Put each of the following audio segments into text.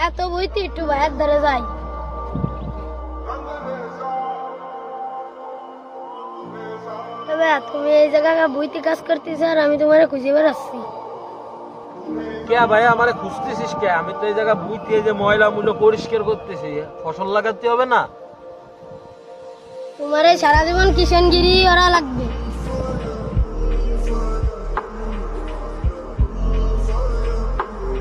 এত বইতে একটু ভাইয়ের ধারে যাই। তুমি এই জায়গায় বইতে কাজ করতেছ আর আমি তোমার খুঁজে বেড়াচ্ছি। কে ভাই আমারে খুঁজতেছিস কে? আমি তো এই জায়গা বুইতে যে ময়লা মূল্য পরিষ্কার করতেছি, ফসল লাগাতে হবে না? তোমার এই সারা জীবন কিষানগিরি ওরা লাগবে।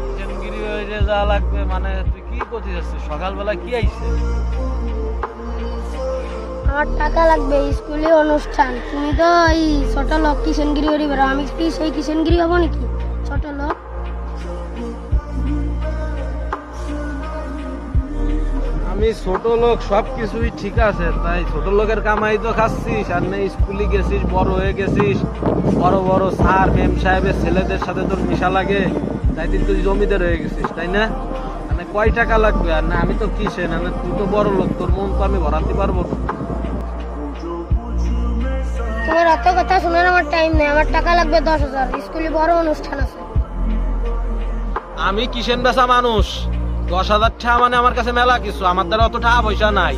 কিষানগিরি হয়ে যে যা লাগবে মানে তুই কি করতে যাচ্ছিস? সকালবেলা কি আইছে? আমার টাকা লাগবে, স্কুলে অনুষ্ঠান। তুমি তো এই ছোট লোক, কিষানগিরি করি বেড়াও। আমি কি সেই কিষানগিরি হবো নাকি? ছোট লোক। আমি ছোট লোক, সবকিছুই ঠিক আছে, তাই ছোট লোকের কামাই তো খাচ্ছিস, আর নেই স্কুলে গেছিস, বড় হয়ে গেছিস, বড় বড় স্যার মেম সাহেবের ছেলেদের সাথে তোর মিশা লাগে, তাই তুই জমিদার হয়ে গেছিস, তাই না? মানে কয় টাকা লাগবে? আর না আমি তো কিসে না, তুই তো বড় লোক, তোর মন তো আমি ভরাতে পারবো না। তোমার অত কথা শোনার আমার টাইম নেই। আমার টাকা লাগবে 10,000, স্কুলে বড় অনুষ্ঠান আছে। আমি কিষেন বেচা মানুষ, 10,000 টাকা মানে আমার কাছে মেলা কিছু, আমার দ্বারা অত টাকা পয়সা নাই।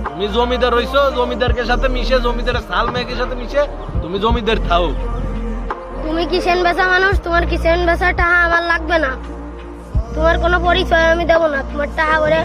তুমি জমিদার হইছো, জমিদারকে সাথে মিশে, জমিদারের সাল মেয়েকে সাথে মিশে তুমি জমিদার থাও। তুমি কিষেন বেচা মানুষ, তোমার কিষেন বেচা টাকা আমার লাগবে না। তোমার কোনো পরিচয় আমি দেবো না, তোমার টাকা করে